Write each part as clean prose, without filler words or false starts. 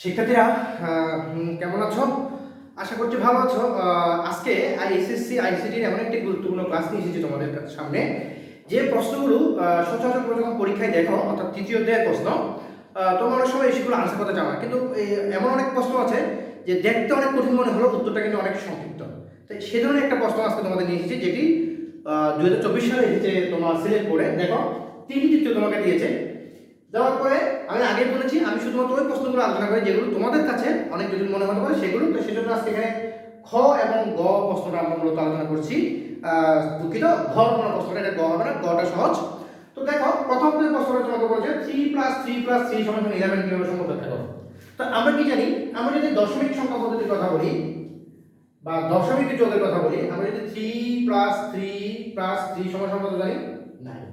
শিক্ষার্থীরা কেমন আছো? আশা করছি ভালো আছো। আজকে এসএসসি আইসিটির এমন একটি গুরুত্বপূর্ণ ক্লাস নিয়ে এসেছি তোমাদের সামনে। যে প্রশ্নগুলো সচরাচর তোমরা যখন পরীক্ষায় দেখো, অর্থাৎ তৃতীয় অধ্যায়ের প্রশ্ন, তোমরা অনেক সময় সেগুলো আনসার করতে চাও না, কিন্তু এমন অনেক প্রশ্ন আছে যে দেখতে অনেক কঠিন মনে হলো, উত্তরটা কিন্তু অনেক সংক্ষিপ্ত। তাই সে ধরনের একটা প্রশ্ন আজকে তোমাদের নিয়ে এসেছি, যেটি 2024 সালে এসেছে তোমার সিলেক্ট করে। দেখো, তিনটি চিত্র তোমাকে দিয়েছে। দেওয়ার পরে আমি আগে বলেছি আমি শুধুমাত্র ওই প্রশ্নগুলো আলোচনা করি যেগুলো তোমাদের কাছে অনেক জটিল মনে হতে পারে সেগুলো। তো সেজন্য আজকে এখানে খ এবং গ প্রশ্নটা আমরা মূলত আলোচনা করছি। দুঃখিত, ঘ নম্বর প্রশ্নটা, এটা গ হবে না, গটা সহজ। তো দেখো, প্রথম যে প্রশ্নটা তোমাকে বলছে 3 + 3 + 3 = 11 কিভাবে সম্ভব ব্যাখ্যা করো। তো আমরা কি জানি, আমরা যদি দশমিক সংখ্যা পদ্ধতির কথা বলি বা দশমিক যোগের কথা বলি, আমরা যদি 3 + 3 + 3 সমান কত জানি? 9।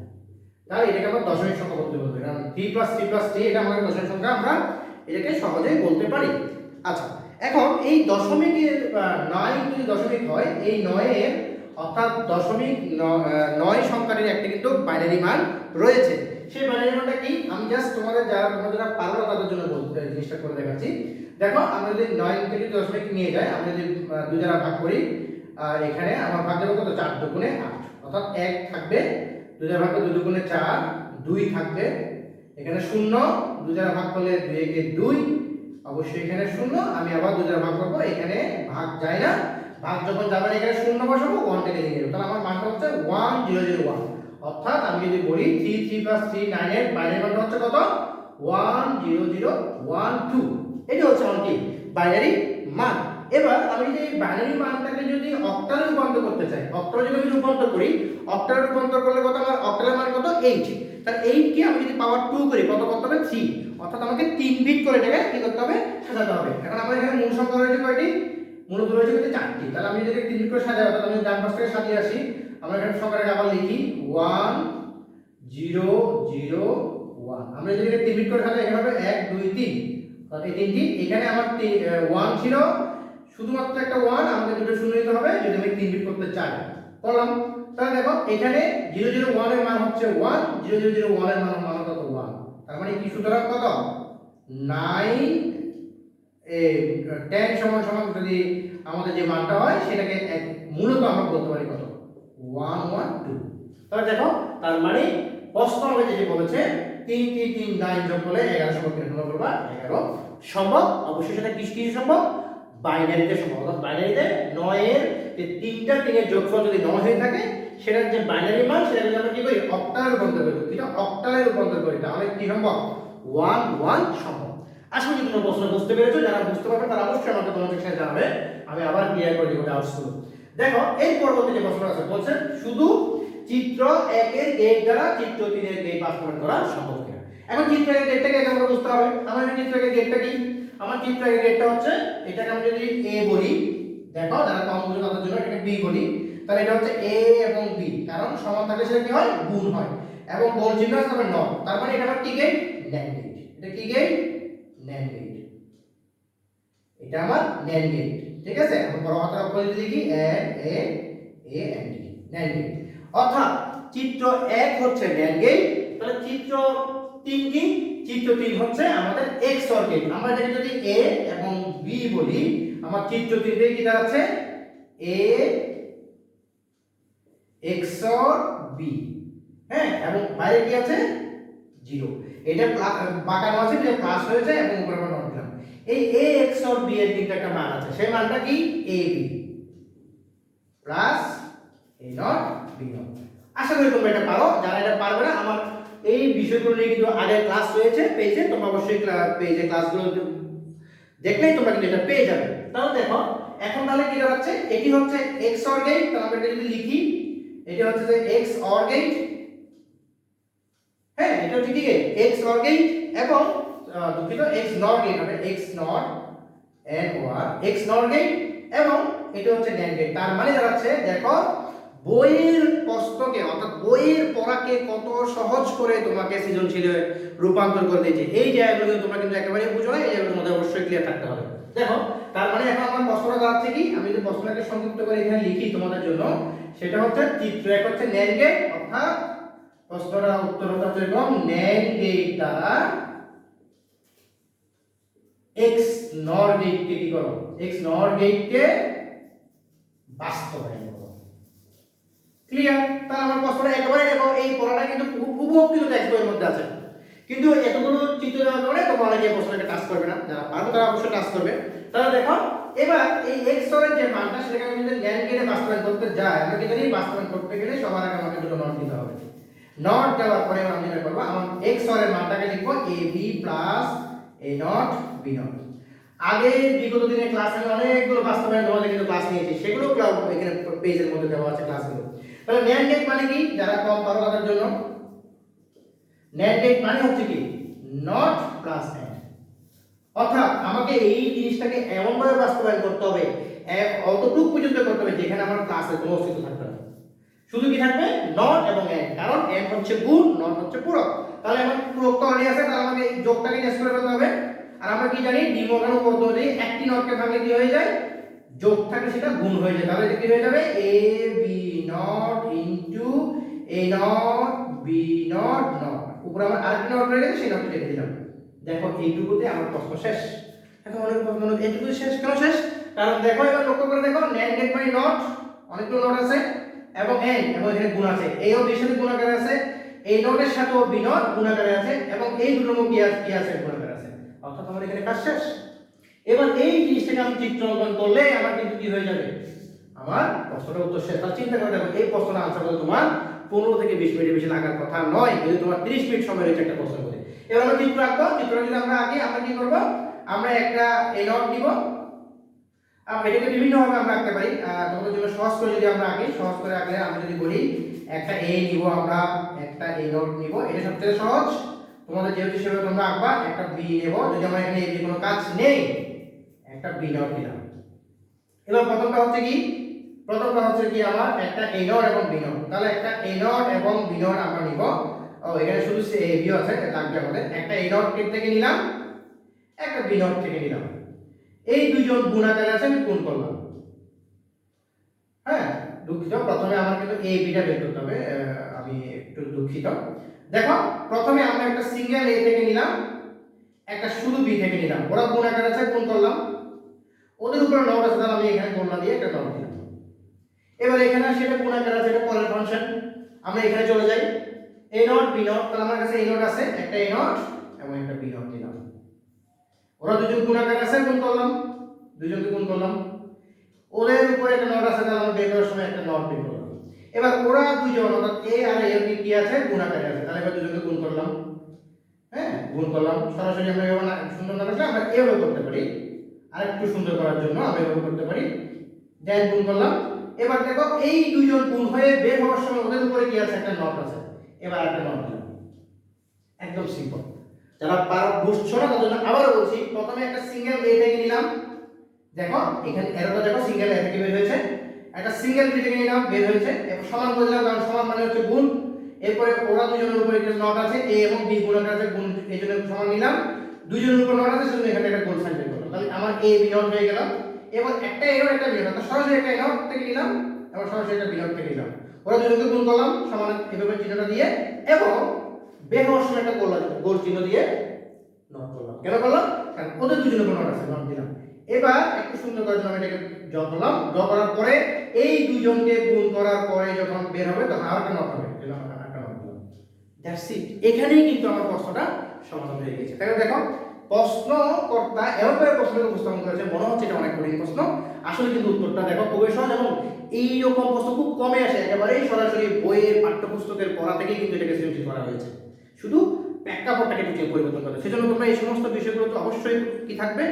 তাহলে এটাকে আমরা দশমিক সংখ্যা বলতে পারবো। কারণ 3 + 3 + 3 এটা আমাদের দশমিক সংখ্যা, আমরা এটাকে সহজেই বলতে পারি। আচ্ছা, এখন এই দশমিকের 9 যদি দশমিক হয়, এই 9 এর অর্থাৎ দশমিক 9 সংখ্যাটির একটা কিন্তু বাইনারি মান রয়েছে। সেই বাইনারি মানটা কি আমি জাস্ট তোমরা যারা পারো না তাদের জন্য বলতে জিনিসটা করে দেখাচ্ছি। দেখো, আমরা যদি 9 থেকে দশমিক নিয়ে যাই, আমরা যদি 2 দ্বারা ভাগ করি, আর এখানে আমার ভাগ দেবো কত? 4 × 8, অর্থাৎ 1 থাকবে, 2 দ্বারা ভাগ করলে 2 × 4, 2 থাকবে, এখানে 0, 2 দ্বারা ভাগ করলে 2 × 2, অবশ্যই এখানে 0, আমি আবার 2 দ্বারা ভাগ করব, এখানে ভাগ যায় না, ভাগ যখন যাবে না এখানে 0 বসাবো, 1 থেকে নিয়ে নেব, তাহলে আমার মানটা হচ্ছে 1001। অর্থাৎ আমি যদি বলি 3 3 + 3 9 এর বাইনারি মানটা হচ্ছে কত? 10012। এটা হচ্ছে আমার কি বাইনারি মান। এবার আমি যদি এই বাইনারি মানটাকে যদি অক্টালে রূপান্তর করতে চাই, অক্টালে যদি আমি রূপান্তর করি, অক্টালে রূপান্তর করলে কত? আমার অক্টালের মান কত? 8। তাহলে 8 কে আমি যদি পাওয়ার 2 করি, কত করতে হবে? 3। অর্থাৎ আমাকে 3 বিট করে এটাকে কি করতে হবে? সাজাতে হবে। এখন আমার এখানে মূল সংখ্যা রয়েছে কয়টি? মূলত রয়েছে কিন্তু 4টি। তাহলে আমি যদি 3 বিট করে সাজাই, অর্থাৎ আমি ডান পাশ থেকে সাজিয়ে আসি, আমরা এখানে সংখ্যাটাকে আবার লিখি 1 0 0 1। আমরা যদি 3 বিট করে সাজাই, এখানে হবে 1 2 3, অর্থাৎ এই তিনটি। এখানে আমার 1 ছিল, শুধুমাত্র একটা 1, আমাকে দুটো শূন্য নিতে হবে যদি আমি 3 বিট করতে চাই। করলাম। তাহলে দেখো, এখানে 001 এর মান হচ্ছে 1, 0001 এর মান কত? 1। তার মানে কি সুতরাং কত? 9 10 সমান সমান যদি আমাদের যে মানটা হয় সেটাকে মূলত আমরা বলতে পারি কত? 112। তাহলে দেখো, তার মানে প্রশ্ন আমাকে যেটি বলেছে 3 3 3 9 যোগ করলে 11 সম্ভব কিনা তোমরা বলবা 11 সম্ভব। অবশ্যই সেটা কি সম্ভব? বাইনারিতে সম্ভব। অর্থাৎ বাইনারিতে 9 এর যে তিনটা 3 এর যোগফল যদি 9 হয়ে থাকে, সেটার যে বাইনারি মান সেটা যদি আমরা কি করি? অক্টালে রূপান্তর করি। এটা অক্টালে রূপান্তর করি, তাহলে কি সম্ভব? 11 সম্ভব। আশা করি তোমরা প্রশ্ন বুঝতে পেরেছো। যারা বুঝতে পারবে তারা অবশ্যই আমাকে কমেন্ট সেকশনে জানাবে, আমি আবার ক্লিয়ার করে দিব ডাউটসগুলো। দেখো, এই পরবর্তী যে প্রশ্ন আছে, বলছে শুধু চিত্র 1 এর গেট দ্বারা চিত্র 3 এর গেট বাস্তবায়ন করা সম্ভব কিনা। এখন চিত্র 1 এর গেটটাকে আগে আমরা বুঝতে হবে। আমার চিত্র 1 এর গেটটা কি? আমার চিত্র 1 এর গেটটা হচ্ছে, এটাকে আমি যদি a বলি, দেখো যারা কম বুঝে তাদের জন্য এটাকে b বলি, তাহলে এটা হচ্ছে a এবং b, কারণ সমান থাকলে সেটা কি হয়? গুণ হয়। এবং গোল চিহ্ন আছে তবে নট, তার মানে এটা আমার কি গেট? NAND gate. এটা কি গেট? NAND gate. এটা আমার NAND গেট। ঠিক আছে? এখন বড় হাতের অক্ষরে যদি লিখি NAND গেট। অর্থাৎ চিত্র 1 হচ্ছে NAND গেট। তাহলে চিত্র 3 কি? চিত্র 3 হচ্ছে আমাদের XOR গেট। আমরা এটাকে যদি a এবং b বলি, আমার চিত্র 3 তে কি দাঁড়াচ্ছে? a XOR b। হ্যাঁ, এবং বাইরে কি আছে? 0। এটা বাঁকানো আছে, যে প্লাস হয়েছে এবং উপরে আমরা নট দিলাম। এই a XOR b এর কিন্তু একটা মান আছে, সেই মানটা কি? ab plus a not b not. আশা করি তোমরা এটা পারো। যারা এটা পারবে না, আমার এই বিষয়গুলো নিয়ে কিন্তু আগের ক্লাস রয়েছে পেজে, তোমরা অবশ্যই পেজে ক্লাসগুলো দেখলেই তোমরা কিন্তু এটা পেয়ে যাবে। তাহলে দেখো, এখন তাহলে কি দাঁড়াচ্ছে? এটি হচ্ছে XOR গেট। তাহলে আমরা এটা যদি লিখি, এটি হচ্ছে যে XOR গেট। হ্যাঁ, এটা হচ্ছে কি গেট? XOR gate. এবং দুঃখিত, XNOR গেট হবে, XNOR NOR, XNOR গেট। এবং এটা হচ্ছে NAND গেট। তার মানে দাঁড়াচ্ছে, দেখো, বইয়ের প্রশ্নকে অর্থাৎ বইয়ের পড়াকে কত সহজ করে তোমাকে সৃজনশীলে রূপান্তর করে দিয়েছে। এই জায়গাগুলো তোমরা কিন্তু একেবারে বুঝো না, এই জায়গাগুলোর মধ্যে অবশ্যই ক্লিয়ার থাকতে হবে। দেখো, তার মানে এখন আমার প্রশ্নটা দাঁড়াচ্ছে কি? আমি যদি প্রশ্নটাকে সংক্ষিপ্ত করে এখানে লিখি তোমাদের জন্য, সেটা হচ্ছে চিত্র 1 হচ্ছে NAND গেট, অর্থাৎ প্রশ্নটার উত্তর হচ্ছে এরকম: NAND গেট দ্বারা নর গেটকে কি করো, x নর গেটকে বাস্তবায়ন করো। ক্লিয়ার? তাহলে আমার প্রশ্নটা একেবারে দেখো, এই পড়াটা কিন্তু হুবহু কিন্তু টেক্সট বইয়ের মধ্যে আছে, কিন্তু এতগুলো চিত্র দেওয়ার কারণে তোমরা অনেকে প্রশ্নটাকে টাচ করবে না, যারা পারবে তারা অবশ্যই টাচ করবে। তাহলে দেখো এবার এই x এর যে মানটা সেটাকে আমি যদি ন্যান্ড গেটে বাস্তবায়ন করতে যাই, আমরা কি জানি বাস্তবায়ন করতে গেলে সবার আগে আমাকে দুটো নট দিতে হবে। নট দেওয়ার পরে আমি যেটা করব, আমার x এর মানটাকে লিখব ab plus a not b not. আগে বিগত দিনের ক্লাসে আমি অনেকগুলো বাস্তবায়ন তোমাদের কিন্তু ক্লাস নিয়েছি, সেগুলো এখানে পেজের মধ্যে দেওয়া আছে ক্লাসগুলো। তাহলে ন্যান্ড গেট মানে কি, যারা কম পারো তাদের জন্য ন্যান্ড গেট মানে হচ্ছে কি নট প্লাস এন্ড, অর্থাৎ আমাকে এই জিনিসটাকে এমন ভাবে বাস্তবায়ন করতে হবে, অতটুকু পর্যন্ত করতে হবে যেখানে আমার ক্লাসে কোনো অস্তিত্ব থাকবে না, শুধু কি থাকবে নট এবং এন্ড, কারণ এন্ড হচ্ছে গুণ, নট হচ্ছে পূরক। তাহলে আমার পূরক তো অলরেডি আছে, তাহলে আমাকে এই যোগটাকে শেষ করে ফেলতে হবে। আর আমরা কি জানি ডি মর্গান উপপাদ্য অনুযায়ী একটি নটকে ভাঙলে কি হয়ে যায়, যোগ থাকে সেটা গুণ হয়ে যায়। তাহলে কি হয়ে যাবে a b not into a not b not not, উপরে আমার আরেকটি নট রয়ে গেছে, সেই নটটি লিখে দিলাম। দেখো এইটুকুতে আমার প্রশ্ন শেষ। এখন অনেক প্রশ্ন হলো এইটুকু শেষ কেন শেষ, কারণ দেখো এবার লক্ষ্য করে দেখো ন্যান্ড গেট মানে নট, অনেকগুলো নট আছে এবং এন্ড, এবং এখানে গুণ আছে, এই ও বির সাথে গুণ আকারে আছে, এই নটের সাথে ও বি নট গুণ আকারে আছে, এবং এই দুটোর মধ্যে কি আছে গুণ আকারে আছে, অর্থাৎ আমার এখানে কাজ শেষ। এবার এই জিনিসটাকে আমি চিত্রাঙ্কন করলে আমার কিন্তু কি হয়ে যাবে, আমার প্রশ্নটার উত্তর শেষ। তাহলে চিন্তা করে দেখো এই প্রশ্নটা আনসার করতে তোমার 15 থেকে 20 মিনিটের বেশি লাগার কথা নয়, কিন্তু তোমার 30 মিনিট সময় রয়েছে একটা প্রশ্ন করতে। এবার আমরা চিত্র আঁকবো, চিত্রটা যদি আমরা আগে আমরা কি করব, আমরা একটা এ নট নিব, এটাকে বিভিন্ন ভাবে আমরা আঁকতে পারি, তোমাদের জন্য সহজ করে যদি আমরা আঁকি, সহজ করে আঁকলে আমরা যদি বলি একটা এ নিব, আমরা একটা এ নট নিব, এটা সবচেয়ে সহজ, তোমাদের যেহেতু সেভাবে তোমরা আঁকবা। একটা বি নেব, যদি আমার এখানে এ কোনো কাজ নেই, একটা বি নট নিলাম। এবার প্রথমটা হচ্ছে কি, প্রথমটা হচ্ছে কি আমার একটা এ নট এবং বি নট, তাহলে একটা এ নট এবং বি নট আমরা নিব। ও এখানে শুধু এ বি আছে, লাগবে আমাদের একটা এ নট থেকে নিলাম, একটা বি নট থেকে নিলাম, এই দুইজন গুণ আকারে আছে, আমি গুণ করলাম। হ্যাঁ দুঃখিত, প্রথমে আমার কিন্তু এ বিটা বের করতে হবে, আমি একটু দুঃখিত। দেখো প্রথমে আমরা একটা সিঙ্গেল এ থেকে নিলাম, একটা শুধু বি থেকে নিলাম, ওরা গুণ আকারে আছে, গুণ করলাম, ওদের উপরে নট আছে, তাহলে আমি এখানে গুণ না দিয়ে একটা নট দিলাম। এবার এখানে সেটা গুণ আকারে আছে, এটা পরের ফাংশন, আমরা এখানে চলে যাই, এ নট বি নট, তাহলে আমার কাছে এ নট আছে, একটা এ নট এবং একটা বি নট দিলাম, ওরা দুজন গুণ আকারে আছে, গুণ করলাম, দুজনকে গুণ করলাম, ওদের উপরে একটা নট আছে, তাহলে আমরা বের করার সময় একটা নট বের করলাম। এবার ওরা দুজন অর্থাৎ এ আর এ এর কি আছে, গুণ আকারে আছে, তাহলে এবার দুজনকে গুণ করলাম। হ্যাঁ গুণ করলাম, সরাসরি আমরা এভাবে না, সুন্দর না থাকলে আমরা এভাবে করতে পারি, আর একটু সুন্দর করার জন্য আমরা এভাবে করতে পারি, দেন গুণ করলাম। এবার দেখো এই দুইজন গুণ হয়ে বের হওয়ার সময় ওদের উপরে কি আছে, একটা নট আছে, এবার একটা নট দিলাম। একদম সিম্পল, যারা বুঝছো না তাদের জন্য আবারও বলছি, প্রথমে একটা সিঙ্গেল এ থেকে নিলাম, দেখো এখানে এরোটা দেখো সিঙ্গেল এ থেকে বের হয়েছে, একটা সিঙ্গেল বি থেকে নিলাম, বের হয়েছে, এবং সমান করে দিলাম, কারণ সমান মানে হচ্ছে গুণ। এরপরে ওরা দুজনের উপরে একটা নট আছে, এ এবং বি গুণ আছে, গুণ এইজন্য সমান নিলাম, দুজনের উপর নট আছে, সেজন্য এখানে একটা গুণ সাইন বের করলাম, তাহলে আমার এ বি নট হয়ে গেল। এবার একটা এ নট একটা বি নট, সরাসরি একটা এ নট থেকে নিলাম এবং সরাসরি একটা বি নট থেকে নিলাম, ওরা দুজনকে গুণ করলাম সমান এভাবে চিহ্নটা দিয়ে, এবং বের হওয়ার সময় একটা গোল চিহ্ন দিয়ে নট করলাম। কেন করলাম, কারণ ওদের দুজনের উপর নট আছে, নট দিলাম। এবার একটু সুন্দর করার জন্য আমি এটাকে ড্র করলাম, ড্র করার পরে এই দুইজনকে গুণ করার পরে যখন বের হবে তখন আরেকটা নট হবে, এজন্য আমরা একটা নট দিলাম। দ্যাটস ইট, এখানেই কিন্তু আমার প্রশ্নটা সমাধান হয়ে গেছে। তাহলে দেখো প্রশ্নকর্তা এভাবে প্রশ্নকে উপস্থাপন করেছে, মনে হচ্ছে এটা অনেক কঠিন প্রশ্ন, আসলে কিন্তু উত্তরটা দেখো খুবই সহজ, এবং এইরকম প্রশ্ন খুব কমে আসে, একেবারেই সরাসরি বইয়ের পাঠ্যপুস্তকের পড়া থেকেই কিন্তু এটাকে সৃষ্টি করা হয়েছে, শুধু প্রেক্ষাপটটাকে একটু পরিবর্তন করে। সেজন্য তোমরা এই সমস্ত বিষয়গুলো তো অবশ্যই কি থাকবে,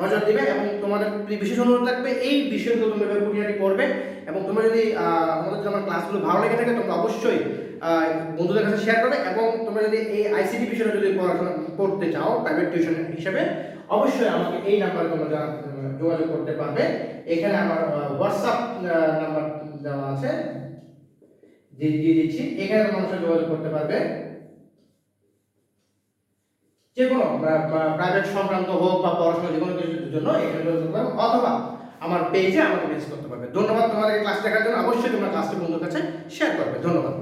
নজর দিবে, এবং তোমাদের বিশেষ অনুরোধ থাকবে এই বিষয়গুলো তোমরা এভাবে খুঁটিনাটি করবে। এবং তোমরা যদি আমাদের যদি আমার ক্লাসগুলো ভালো লেগে থাকে তোমরা অবশ্যই বন্ধুদের কাছে শেয়ার করবে, এবং তোমরা যদি এই আইসিটি বিষয়টা যদি পড়াশোনা করতে চাও প্রাইভেট টিউশন হিসেবে, অবশ্যই আমাকে এই নাম্বারে তোমরা যোগাযোগ করতে পারবে। এখানে আমার হোয়াটসঅ্যাপ নাম্বার দেওয়া আছে, দিয়ে দিচ্ছি, এখানে তোমরা যোগাযোগ করতে পারবে, যে কোনো প্রাইভেট সংক্রান্ত হোক বা পড়াশোনা যে কোনো কিছুর জন্য এখানে যোগাযোগ করতে পারবে, অথবা আমার পেজে আমাকে মেসেজ করতে পারবে। ধন্যবাদ তোমাদের ক্লাস দেখার জন্য, অবশ্যই তোমরা ক্লাসটি বন্ধুদের কাছে শেয়ার করবে। ধন্যবাদ।